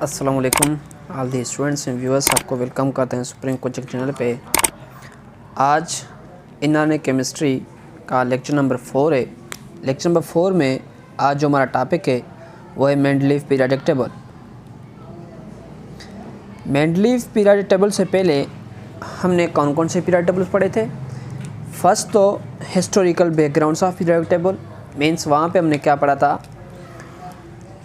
अस्सलाम वालेकुम all the students and viewers, आपको वेलकम करते हैं सुप्रीम कोचिंग चैनल पे। आज इनऑर्गेनिक केमिस्ट्री का लेक्चर नंबर 4 है। लेक्चर नंबर 4 में आज जो हमारा टॉपिक है वो है Mendeleev periodic table. Mendeleev periodic table से पहले हमने कौन कौन से पीरियोडिक टेबल्स पढ़े थे। फर्स्ट तो historical backgrounds of periodic table, means वहाँ पे हमने क्या पढ़ा था,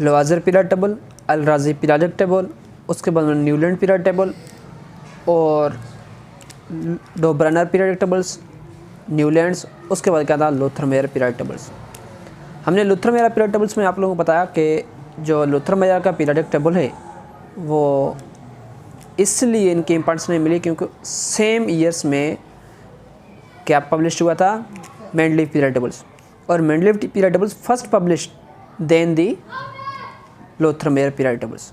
लोवाज़र पीरियोडिक टेबल, अल-राज़ी पीरियोडिक टेबल, उसके बाद में न्यूलैंड पीरियोडिक टेबल और डोब्रानर पीरियोडिक टेबल्स, न्यूलैंड्स। उसके बाद क्या था, लुथर-मेयर पीरियोडिक टेबल्स। हमने लुथर-मेयर पीरियोडिक टेबल्स में आप लोगों को बताया कि जो लुथर-मेयर का पीरियोडिक टेबल है वो इसलिए इनकी इंपॉर्टेंस नहीं मिली क्योंकि सेम ईयर्स में क्या पब्लिश हुआ था, मेंडलीव पीरियोडिक टेबल्स। और Mendeleev periodic tables first published then the Lothar Meyer periodic tables.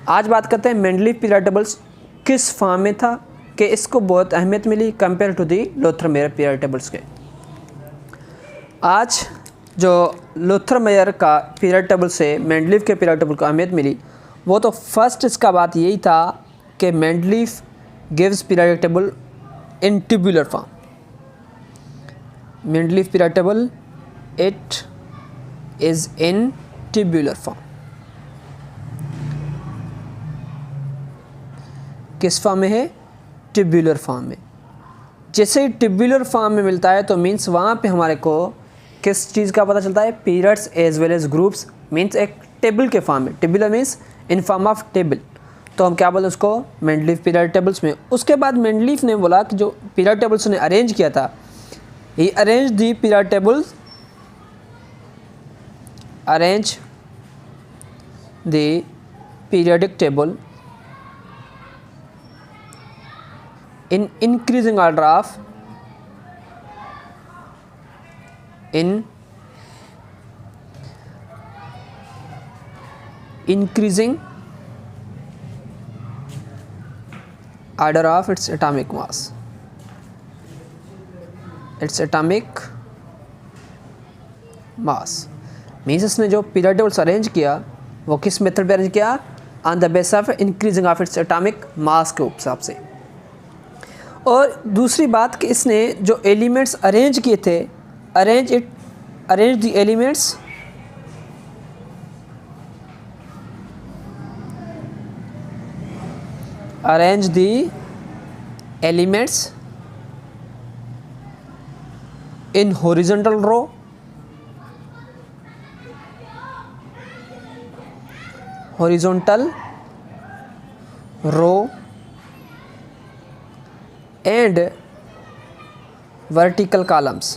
आज बात करते हैं मेंडलीव पीरियोडिक टेबल्स किस फॉर्म में था कि इसको बहुत अहमियत मिली compare to the Lothar Meyer periodic tables के। आज जो लुथर-मेयर का पीरियोडिक टेबल से मेंडलीव के पीरियोडिक टेबल को अहमियत मिली वो तो फर्स्ट इसका बात यही था कि Mendeleev gives periodic table in tubular form. Mendeleev periodic table it is in tubular form. किस फॉर्म में है, ट्यूबुलर फॉर्म में। जैसे ही ट्यूबुलर फॉर्म में मिलता है तो मीन्स वहाँ पे हमारे को किस चीज़ का पता चलता है, periods as well as groups, means एक टेबल के फॉर्म में। Tubular means in form of table, तो हम क्या बोलते हैं उसको, मेंडलीव पीरियोडिक टेबल्स में। उसके बाद मेंडलीव ने बोला कि जो पीरियोडिक टेबल्स ने अरेंज किया था, he arrange the periodic tables, arrange the periodic table in increasing order of increasing order of its atomic mass, means इसने जो पीरियोडिक टेबल्स अरेंज किया वो किस मेथड पे अरेंज किया, on the base of increasing of its atomic मास के हिसाब से। और दूसरी बात कि इसने जो एलिमेंट्स अरेंज किए थे, arrange the elements in horizontal row and vertical columns।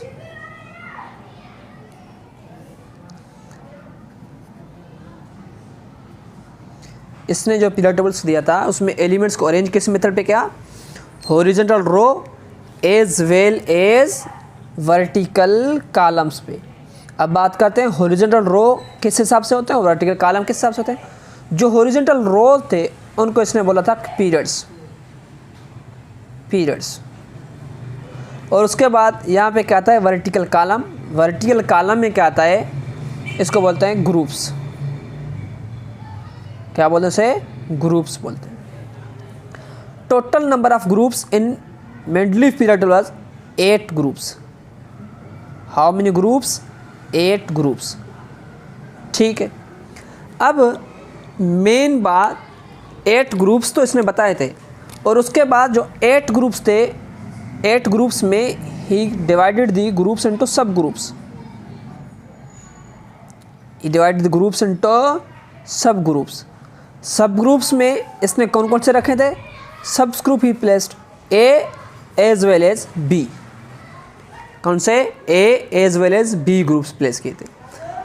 इसने जो पीरियोडिक टेबल्स दिया था उसमें एलिमेंट्स को अरेंज किस मेथड पे किया, horizontal row as well as vertical columns पे। अब बात करते हैं हॉरिजॉन्टल रो किस हिसाब से होते हैं और वर्टिकल कॉलम किस हिसाब से होते हैं। जो हॉरिजॉन्टल रो थे उनको इसने बोला था पीरियड्स। और उसके बाद यहाँ पे क्या आता है, वर्टिकल कॉलम। वर्टिकल कॉलम में क्या आता है, इसको बोलते हैं ग्रुप्स। क्या बोलते हैं उसे, ग्रुप्स बोलते हैं। Total number of groups in Mendeleev period was 8 groups. How many groups, 8 groups. ठीक है, अब मेन बात 8 ग्रुप्स तो इसने बताए थे और उसके बाद जो 8 ग्रुप्स थे, 8 ग्रुप्स में he divided the groups into sub groups. He divided the groups into sub groups. Sub groups में इसने कौन कौन से रखे थे, sub group he placed A as well as B. कौन से, A as well as B groups place किए थे।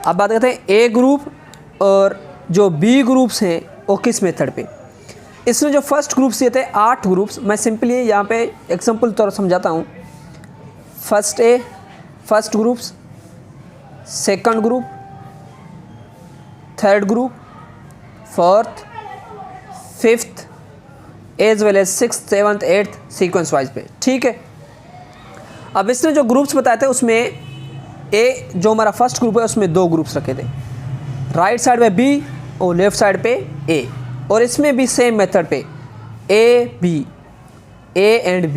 अब बात करते हैं ए ग्रुप और जो बी ग्रुप्स हैं वो किस मेथड पे। इसने जो फर्स्ट ग्रुप्स दिए थे 8 ग्रुप्स, मैं सिंपली यहाँ पे एग्जांपल तौर समझाता हूँ। First groups, second group, third group, fourth, fifth as well as sixth, seventh, eighth sequence wise पे। ठीक है, अब इसने जो ग्रुप्स बताए थे उसमें ए जो हमारा फर्स्ट ग्रुप है उसमें 2 ग्रुप्स रखे थे, राइट साइड पे बी और लेफ्ट साइड पे ए। और इसमें भी सेम मेथड पे ए एंड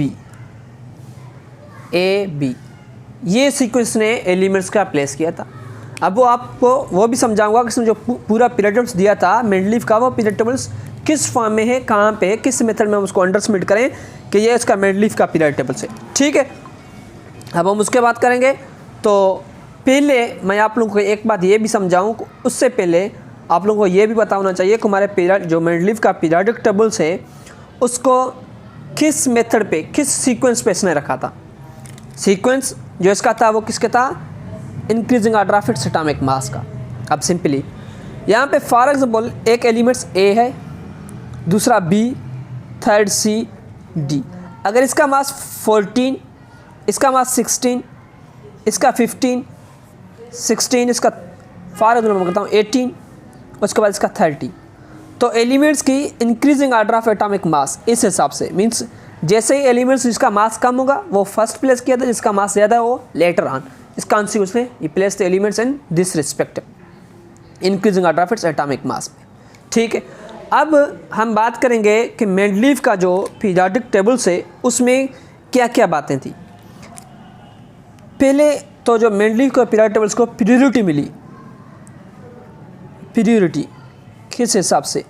बी ये सीक्वेंस ने एलिमेंट्स का प्लेस किया था। अब वो आपको वो भी समझाऊंगा कि इसमें जो पूरा पीरियड टेबल्स दिया था मेंडलीव का, वो पीरियड टेबल्स किस फॉर्म में है, कहाँ पे, किस मेथड में हम उसको अंडरस्टैंड करें कि ये इसका मेंडलीव का पीरियड टेबल्स है। ठीक है, अब हम उसके बात करेंगे। तो पहले मैं आप लोगों को एक बात ये भी समझाऊँ, उससे पहले आप लोगों को ये भी पता होना चाहिए कि हमारे पीरियड जो मेंडलीव का पीरियडिक टेबल्स है उसको किस मेथड पे, किस सीक्वेंस पे इसने रखा था। सीक्वेंस जो इसका था वो किसका था, increasing order of its atomic मास का। अब सिंपली यहाँ पे फॉर एग्जांपल एक एलिमेंट्स ए है, दूसरा बी, थर्ड सी, डी। अगर इसका मास 14, इसका मास 16, इसका 15, 16, इसका फॉर एग्जांपल मैं कहता हूँ 18, उसके बाद इसका 30, तो एलिमेंट्स की इंक्रीजिंग ऑर्डर ऑफ एटॉमिक मास इस हिसाब से मीन्स जैसे ही एलिमेंट्स जिसका मास कम होगा वो फर्स्ट प्लेस किया था, जिसका मास ज़्यादा है वो लेटर ऑन। इस कॉन्सिक्वेंस में ये place the elements in this respect increasing order of its atomic मास में। ठीक है, अब हम बात करेंगे कि मेंडलीव का जो पीरियोडिक टेबल्स है उसमें क्या क्या बातें थी। पहले तो जो मेंडलीव के पीरियोडिक टेबल्स को प्रियोरिटी मिली, प्रियोरिटी किस हिसाब से,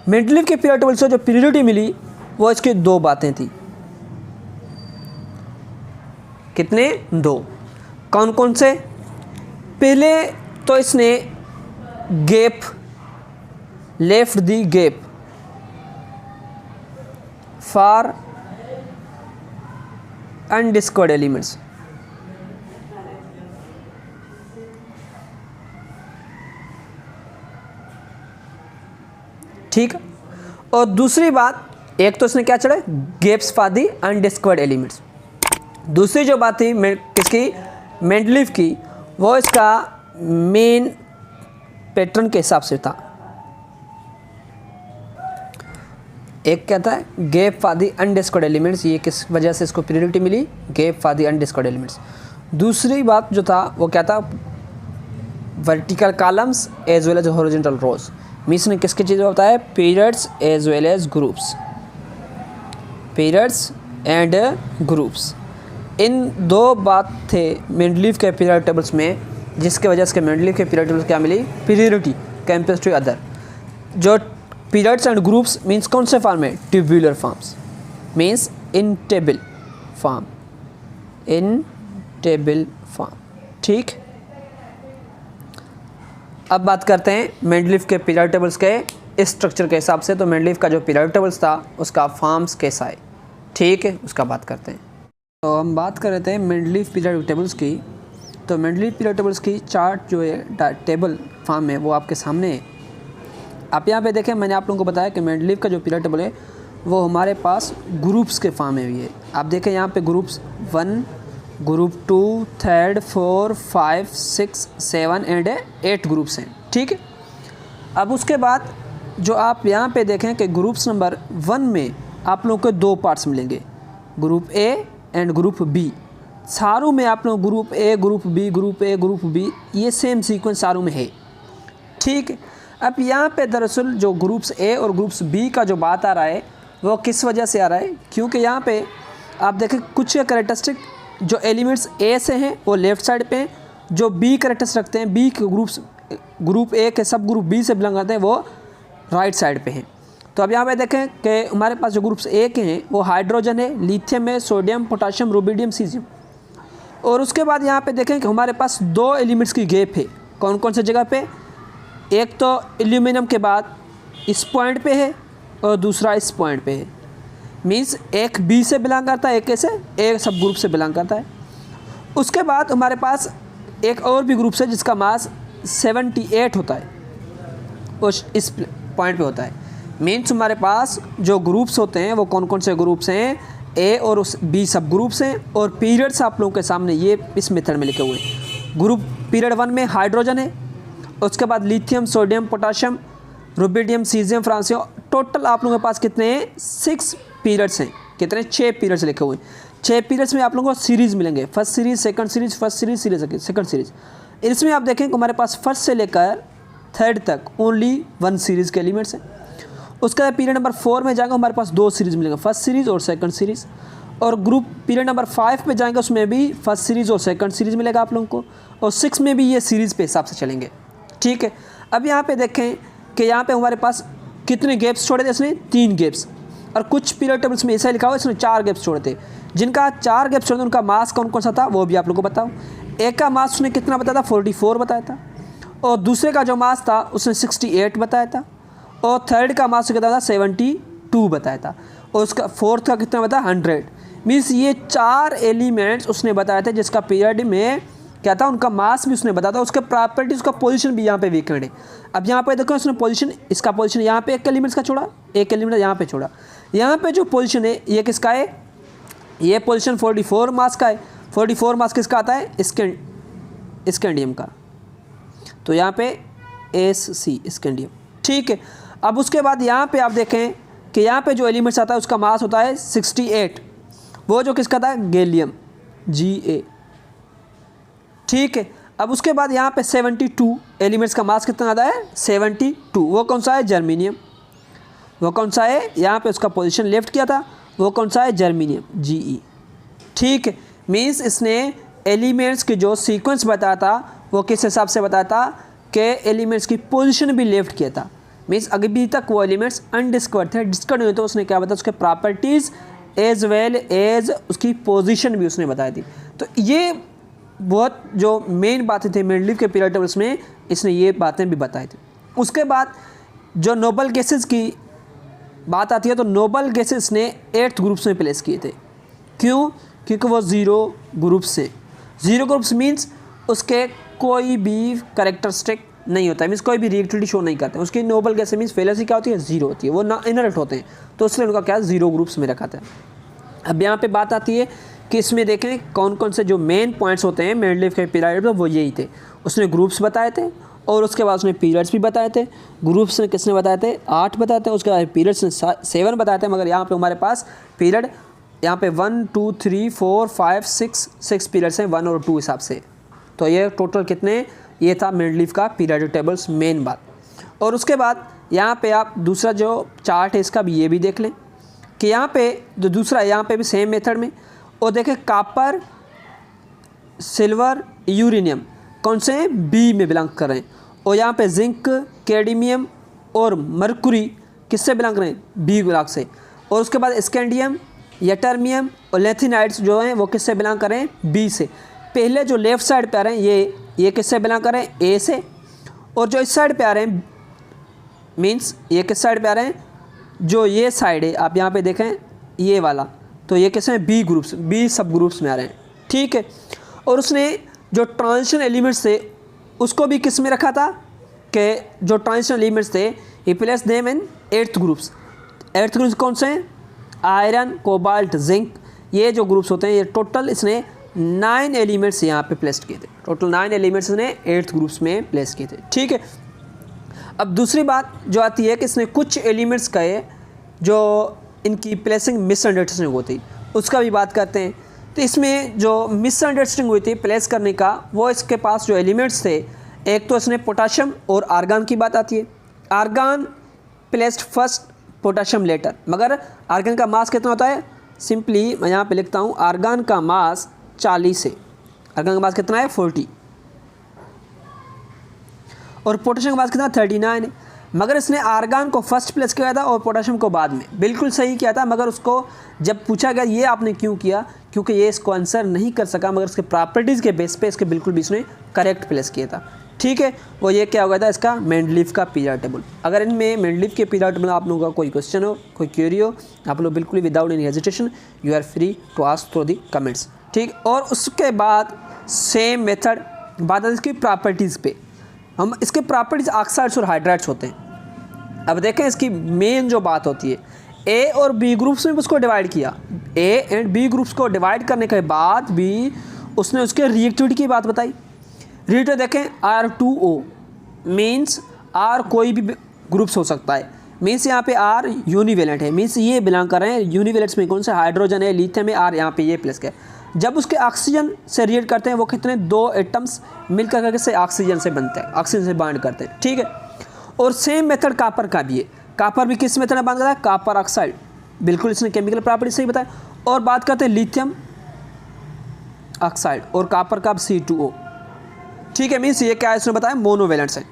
मेंडलीव के पीरियोडिक टेबल्स को जो प्रियोरिटी मिली वो इसकी दो बातें थी। कितने? दो। कौन कौन से? पहले तो इसने gap left the gap for undiscovered elements. ठीक, और दूसरी बात, एक तो इसने क्या चढ़ा, gaps for the undiscovered elements. दूसरी जो बात थी किसकी, मेंडलीव की, वो इसका मेन पैटर्न के हिसाब से था। एक क्या था, gap for the undiscovered elements, ये किस वजह से इसको प्रायोरिटी मिली, gap for the undiscovered elements. दूसरी बात जो था वो क्या था, vertical columns as well as horizontal rows. Means ने किसकी चीज़ होता है, periods as well as groups, periods and groups. इन दो बात थे मेंडलीव के पीरियड टेबल्स में, जिसके वजह से मेंडलीव के पीरियड टेबल्स क्या मिली, प्रियोरिटी कंपेयर टू अदर। जो पीरियड्स एंड ग्रुप्स मीन्स कौन से फॉर्म में, tubular forms, means in table form, in table form. ठीक, अब बात करते हैं मेंडलीव के पीरियड टेबल्स के स्ट्रक्चर के हिसाब से। तो मेंडलीव का जो पीरियड टेबल्स था उसका फॉर्म्स कैसा है, ठीक है, उसका बात करते हैं। तो हम बात कर रहे थे मेंडलीव पीरियड टेबल्स की। तो मेंडलीव पीरियड टेबल्स की चार्ट जो है टेबल फॉर्म में वो आपके सामने है। आप यहाँ पे देखें, मैंने आप लोगों को बताया कि मेंडलीव का जो पीरियड टेबल है वो हमारे पास ग्रुप्स के फॉर्म में भी है। आप देखें यहाँ पे ग्रुप्स 1, ग्रुप 2, 3, 4, 5, 6, 7 एंड 8 ग्रुप्स हैं। ठीक है, अब उसके बाद जो आप यहाँ पे देखें कि ग्रुप्स नंबर 1 में आप लोगों को दो पार्ट्स मिलेंगे, group A and group B. सारों में आप लोग group A, group B, group A, group B, ये सेम सीक्वेंस सारों में है। ठीक है, अब यहाँ पे दरअसल जो ग्रुप्स ए और ग्रुप्स बी का जो बात आ रहा है वो किस वजह से आ रहा है, क्योंकि यहाँ पे आप देखें कुछ कैरेक्टरिस्टिक जो एलिमेंट्स ए से हैं वो लेफ़्ट साइड पे हैं, जो बी कैरेक्टर्स रखते हैं, बी के ग्रुप्स, ग्रुप ए के सब ग्रुप बी से बिलोंग करते हैं, वो राइट साइड पे हैं। तो अब यहाँ पे देखें कि हमारे पास जो ग्रुप्स ए के हैं वो हाइड्रोजन है, लिथियम है, सोडियम, पोटाशियम, रुबिडियम, सीजियम। और उसके बाद यहाँ पे देखें कि हमारे पास दो एलिमेंट्स की गैप है। कौन कौन से जगह पे, एक तो एल्यूमिनियम के बाद इस पॉइंट पे है और दूसरा इस पॉइंट पे है। मीन्स एक बी से बिलोंग करता है, एक से, एक सब ग्रुप से बिलोंग करता है। उसके बाद हमारे पास एक और भी ग्रुप है जिसका मास 78 होता है, उस इस पॉइंट पे होता है। मीन्स हमारे पास जो ग्रुप्स होते हैं वो कौन कौन से ग्रुप्स हैं, ए और उस बी सब ग्रुप्स हैं। और पीरियड्स आप लोगों के सामने ये इस मेथड में लिखे हुए हैं। ग्रुप पीरियड 1 में हाइड्रोजन है, उसके बाद lithium, sodium, potassium, rubidium, caesium, francium. Total आप लोगों के पास कितने हैं, 6 पीरियड्स हैं। कितने, 6 पीरियड्स लिखे हुए हैं। 6 पीरियड्स में आप लोगों को सीरीज़ मिलेंगे, first series, second series, first series, series, second series. इसमें आप देखें कि हमारे पास फर्स्ट से लेकर थर्ड तक ओनली 1 सीरीज़ के एलिमेंट्स हैं। उसके बाद पीरियड नंबर 4 में जाएंगे, हमारे पास 2 सीरीज़ मिलेंगे, फर्स्ट सीरीज़ और सेकंड सीरीज़। और ग्रुप पीरियड नंबर 5 पे जाएंगे, उसमें भी फर्स्ट सीरीज़ और सेकंड सीरीज़ मिलेगा आप लोगों को, और 6 में भी ये सीरीज़ पे हिसाब से चलेंगे। ठीक है, अब यहाँ पे देखें कि यहाँ पे हमारे पास कितने गैप्स छोड़े थे इसने, 3 गैप्स। और कुछ पीरियड टेबल्स में ऐसा लिखा हुआ इसने 4 गैप्स छोड़े थे। जिनका 4 गैप्स छोड़े थे उनका मास कौन कौन सा था वो भी आप लोगों को बताओ। एक का मास उसने कितना बताया था, 44 बताया था, और दूसरे का जो मास था उसने 68 बताया था, और थर्ड का मास कितना था, 72 बताया था, और उसका फोर्थ का कितना बताया, 100। मीन्स ये 4 एलिमेंट्स उसने बताए थे जिसका पीरियड में क्या था, उनका मास भी उसने बताया था, उसके प्रॉपर्टी, उसका पोजीशन भी यहाँ पे वेकेंट है। अब यहाँ पे देखो उसने पोजीशन, इसका पोजीशन यहाँ पे एक एलिमेंट्स का छोड़ा, एक एलिमेंट यहाँ पे छोड़ा। यहाँ पे जो पोजीशन है ये किसका है, ये पोजीशन 44 मास का है। 44 मास किसका आता है, स्कैंडियम का, तो यहाँ पे SC स्कैंडियम। ठीक है, अब उसके बाद यहाँ पे आप देखें कि यहाँ पे जो एलिमेंट्स आता है उसका मास होता है 68, वो जो किसका था, गैलियम Ga। ठीक है, अब उसके बाद यहाँ पे 72 एलिमेंट्स का मास कितना आता है, 72, वो कौन सा है, जर्मीनियम। वो कौन सा है, यहाँ पे उसका पोजीशन लेफ्ट किया था, वो कौन सा है, जर्मीनियम Ge। ठीक है, मीन्स इसने एलिमेंट्स की जो सीक्वेंस बताया था वो किस हिसाब से बताया था कि एलिमेंट्स की पोजीशन भी लेफ्ट किया था। मीन्स अभी तक वो एलिमेंट्स अनडिस्कवर्ड थे, डिस्कवर्ड हुए तो उसने क्या बताया, उसके प्रॉपर्टीज़ एज वेल एज उसकी पोजीशन भी उसने बताई थी। तो ये बहुत जो मेन बातें थी मेंडलीव के पीरियड टेबल्स में, इसने ये बातें भी बताई थी। उसके बाद जो नोबल गैसेस की बात आती है तो नोबल गैसेस ने 8th ग्रुप्स में प्लेस किए थे। क्यों, क्योंकि वो 0 ग्रुप्स से, 0 ग्रुप्स मीन्स उसके कोई भी कैरेक्टरिस्टिक नहीं होता है, मीन्स कोई भी रिएक्टिविटी शो नहीं करते हैं। उसकी नोबल गैस मीन्स फेलियर क्या होती है, 0 होती है, वो ना इनरल्ट होते हैं, तो इसलिए उनका क्या 0 ग्रुप्स में रखा था। अब यहाँ पे बात आती है कि इसमें देखें कौन कौन से जो मेन पॉइंट्स होते हैं मेंडलीव के पीरियड में, वो यही थे। उसने ग्रुप्स बताए थे और उसके बाद उसने पीरियड्स भी बताए थे। ग्रुप्स ने किसने बताए थे, 8 बताए थे, उसके बाद पीरियड्स ने 7 बताए थे। मगर यहाँ पे हमारे पास पीरियड यहाँ पे 1 2 3 4 5 6 पीरियड्स हैं 1 और 2 हिसाब से। तो ये टोटल कितने, ये था मेंडलीव का पीरियडिक टेबल्स मेन बात। और उसके बाद यहाँ पे आप दूसरा जो चार्ट है इसका भी ये भी देख लें कि यहाँ पे जो दूसरा यहाँ पे भी सेम मेथड में, और देखें कॉपर, सिल्वर, यूरेनियम कौन से हैं, बी में बिलोंग कर रहे हैं, और यहाँ पे जिंक, कैडमियम और मरकुरी किससे बिलोंग कर रहे हैं, बी ब्लॉक से। और उसके बाद स्कैंडियम, यटर्मियम और लेथिनाइड्स जो हैं वो किससे बिलोंग कर रहे हैं, बी से। पहले जो लेफ़्ट साइड पे आ रहे हैं ये किससे बिलोंग कर रहे हैं, ए से, और जो इस साइड पे आ रहे हैं मीन्स ये किस साइड पे आ रहे हैं, जो ये साइड है आप यहाँ पे देखें ये वाला, तो ये किस हैं, बी ग्रुप्स, बी सब ग्रुप्स में आ रहे हैं। ठीक है, और उसने जो ट्रांजिशन एलिमेंट्स थे उसको भी किस में रखा था कि जो ट्रांजिशन एलिमेंट्स थे he place them in 8th groups. 8th groups कौन से हैं, आयरन, कोबाल्ट, जिंक, ये जो ग्रुप्स होते हैं ये टोटल इसने 9 एलिमेंट्स यहाँ पे प्लेस किए थे। टोटल 9 एलिमेंट्स ने 8th ग्रुप्स में प्लेस किए थे। ठीक है, अब दूसरी बात जो आती है कि इसने कुछ एलिमेंट्स कहे जो इनकी प्लेसिंग मिसअंडरस्टैंडिंग होती, उसका भी बात करते हैं। तो इसमें जो मिसअंडरस्टैंडिंग हुई थी प्लेस करने का, वो इसके पास जो एलिमेंट्स थे, एक तो इसने पोटाशियम और आर्गन की बात आती है। Argon placed first, potassium later, मगर आर्गन का मास कितना होता है, सिंपली मैं यहाँ पे लिखता हूँ आर्गन का मास 40 है, आर्गन का मास कितना है 40, और पोटाशियम का मास कितना 39 है। मगर इसने आर्गन को फर्स्ट प्लेस किया था और पोटाशियम को बाद में, बिल्कुल सही किया था। मगर उसको जब पूछा गया ये आपने क्यों किया, क्योंकि ये इसको आंसर नहीं कर सका, मगर इसके प्रॉपर्टीज़ के बेस पे इसके बिल्कुल भी इसने करेक्ट प्लेस किया था। ठीक है, वो ये क्या हो गया था, इसका मेंडलीव का पीरियड टेबल। अगर इनमें मेंडलीव के पीरियड टेबल आप लोगों का कोई क्वेश्चन हो, कोई क्वेरी हो, आप लोग बिल्कुल without any hesitation you are free to ask through the comments. ठीक, और उसके बाद सेम मेथड बात है इसकी प्रॉपर्टीज़ पे। हम इसके प्रॉपर्टीज़ ऑक्साइड्स और हाइड्राइड्स होते हैं। अब देखें इसकी मेन जो बात होती है, ए और बी ग्रुप्स में उसको डिवाइड किया, ए एंड बी ग्रुप्स को डिवाइड करने के बाद भी उसने उसके रिएक्टिविटी की बात बताई। रिएक्टिविटी देखें R2O मीन्स R कोई भी ग्रुप्स हो सकता है, मीन्स यहाँ पे R यूनिवेलेंट है, मीन्स ये बिलोंग कर रहे हैं यूनिवेलेंट्स में कौन से, हाइड्रोजन है, लिथियम है, R यहाँ पे ये प्लस के। जब उसके ऑक्सीजन से रिएक्ट करते हैं वो कितने 2 एटम्स मिलकर करके से ऑक्सीजन से बनते हैं, ऑक्सीजन से बाइंड करते हैं। ठीक है, और सेम मेथड कापर का भी है। कापर भी किस मेथड में बात करता है, कापर ऑक्साइड, बिल्कुल इसने केमिकल प्रॉपर्टी सही बताया। और बात करते हैं लिथियम ऑक्साइड और कापर का C2O, ठीक है, मीन्स ये क्या है इसने बताया, मोनोवेलेंट है।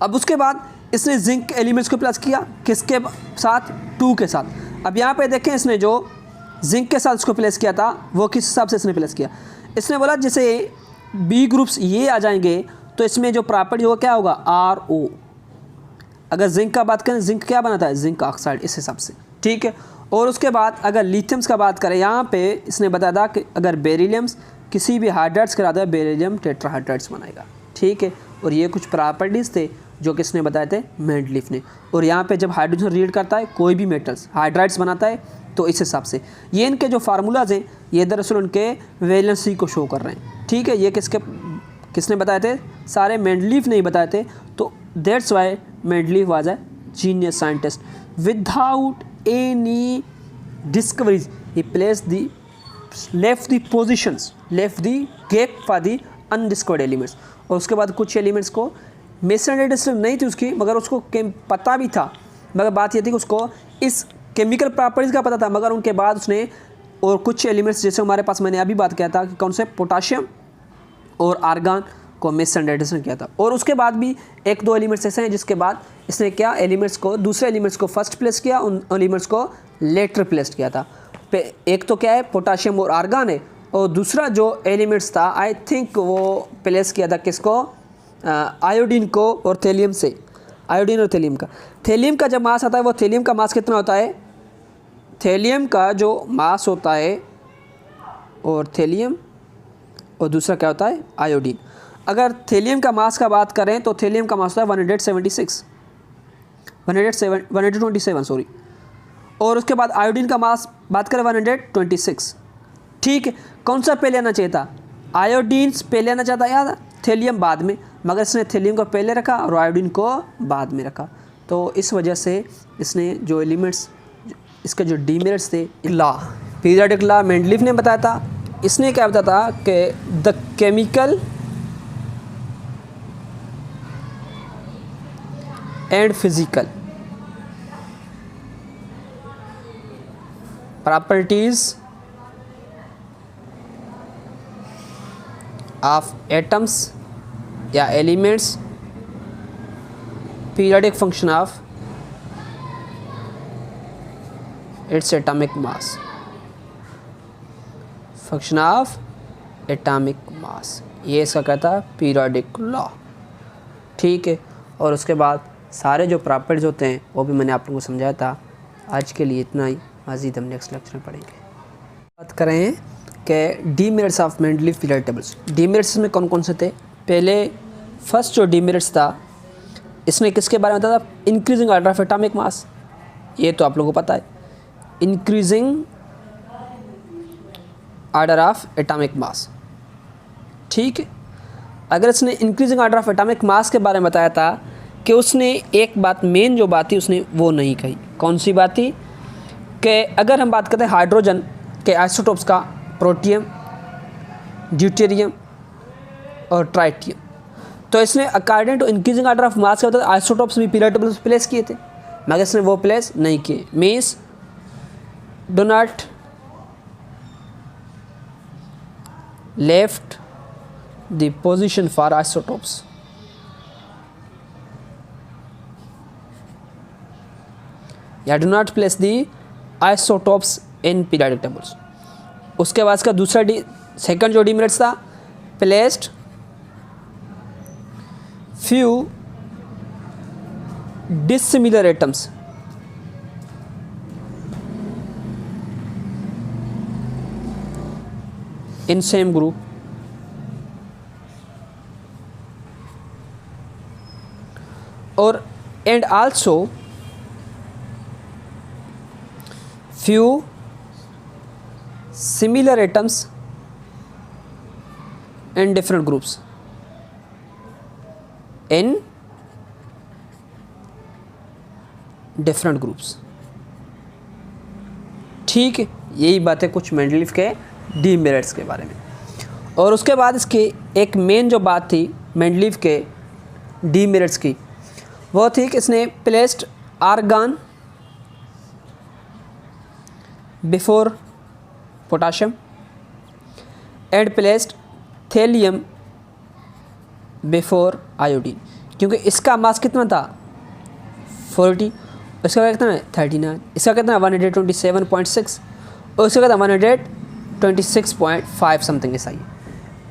अब उसके बाद इसने जिंक एलिमेंट्स को प्लस किया, किसके साथ, 2 के साथ। अब यहाँ पे देखें इसने जो जिंक के साथ इसको प्लेस किया था वो किस हिसाब से इसने प्लेस किया, इसने बोला जैसे बी ग्रुप्स ये आ जाएंगे तो इसमें जो प्रॉपर्टी होगा क्या होगा, RO। अगर जिंक का बात करें, जिंक क्या बनाता है, जिंक ऑक्साइड, इस हिसाब से, ठीक है। और उसके बाद अगर लिथियम्स का बात करें, यहाँ पे इसने बताया था कि अगर बेरिलियम्स किसी भी हाइड्राइड्स करा दो बेरिलियम टेट्राहाइड्राइड्स बनाएगा, ठीक है। और ये कुछ प्रॉपर्टीज़ थे जो किसने बताए थे, मेंडलीफ ने। और यहाँ पे जब हाइड्रोजन रीड करता है कोई भी मेटल्स हाइड्राइड्स बनाता है तो इस हिसाब से ये इनके जो फार्मूलाज हैं ये दरअसल उनके वैलेंसी को शो कर रहे हैं, ठीक है। ये किसने बताए थे, सारे मेंडलीफ ने ही बताए थे। तो that's why Mendeleev was a genius scientist without any discoveries, he place the left the positions, left the gap for the undiscovered elements. और उसके बाद कुछ एलिमेंट्स को मेसन रेडिएशन नहीं थी उसकी, मगर उसको पता भी था, मगर बात ये थी कि उसको इस केमिकल प्रॉपर्टीज़ का पता था, मगर उनके बाद उसने और कुछ एलिमेंट्स जैसे हमारे पास मैंने अभी बात किया था कि कौन से, पोटाशियम और आर्गन को मेसन रेडिएशन किया था। और उसके बाद भी 1-2 एलिमेंट्स ऐसे हैं जिसके बाद इसने क्या, एलिमेंट्स को, दूसरे एलिमेंट्स को फर्स्ट प्लेस किया, उन एलिमेंट्स को लेटर प्लेस किया था। एक तो क्या है, पोटाशियम और आर्गन है, और दूसरा जो एलिमेंट्स था आई थिंक वो प्लेस किया था किसको, आयोडीन को और थेलियम से, आयोडीन और थेलियम का। थेलियम का जब मास आता है वो थेलियम का मास कितना होता है, थेलियम का जो मास होता है और थेलियम, और दूसरा क्या होता है, आयोडीन। अगर थेलियम का मास का बात करें तो थेलियम का मास होता है 127 सॉरी, और उसके बाद आयोडीन का मास बात करें 126, ठीक है। कौन सा पहले आना चाहिए था, आयोडीन पहले आना चाहता याद, थेलियम बाद में, मगर इसने थेलियम को पहले रखा और आयोडीन को बाद में रखा। तो इस वजह से इसने जो एलिमेंट्स, इसके जो डीमेरिट्स थे, लॉ, पीरियोडिक लॉ मेंडलीफ ने बताया था। इसने क्या बताया था कि the chemical and physical properties of atoms या elements, periodic function of its atomic mass, function of atomic mass, ये इसका कहता है पीरियोडिक लॉ, ठीक है। और उसके बाद सारे जो प्रॉपर्टीज होते हैं वो भी मैंने आप लोगों को समझाया था। आज के लिए इतना ही, मज़ीद हम नेक्स्ट लेक्चर में पढ़ेंगे। बात करें कि demerits of Mendeleev periodic tables. Demerits में कौन कौन से थे, पहले फर्स्ट जो डीमेरिट्स था इसने किसके बारे में बताया था, increasing order of atomic mass, ये तो आप लोगों को पता है, इंक्रीजिंग ऑर्डर ऑफ एटॉमिक मास, ठीक है। अगर इसने इंक्रीजिंग ऑर्डर ऑफ एटॉमिक मास के बारे में बताया था कि उसने एक बात, मेन जो बात थी उसने वो नहीं कही। कौन सी बात थी, कि अगर हम बात करते हैं हाइड्रोजन के आइसोटोप्स का, प्रोटियम, ड्यूटेरियम और ट्राइटियम, तो इसने according to increasing order of mass के आइसोटोप्स भी पीरियोडिक टेबल प्लेस किए थे, मगर इसने वो प्लेस नहीं किए। Means do not left the position for isotopes, या do not place the isotopes in periodic tables. उसके बाद का दूसरा सेकंड जो डीमेरिट्स था, placed few dissimilar atoms in same group, or and also few similar atoms in different groups in different groups, ठीक है। यही बात है कुछ मेंडलीफ के डीमेरिट्स के बारे में। और उसके बाद इसकी एक मेन जो बात थी मेंडलीफ के डीमेरिट्स की, वो थी कि इसने placed argon before potassium and placed thallium before iodine, क्योंकि इसका मास कितना था 40, इसका कितना है 39, इसका कितना 127.6 और इसका कितना 126.5 समथिंग ऐसा ही।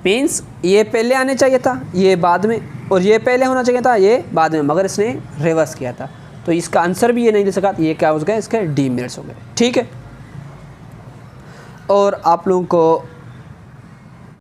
मीन्स ये पहले आने चाहिए था, ये बाद में, और ये पहले होना चाहिए था, ये बाद में, मगर इसने रिवर्स किया था। तो इसका आंसर भी ये नहीं दे सका, ये क्या हो गया, इसके डी मेरिट्स हो गए। ठीक है, और आप लोगों को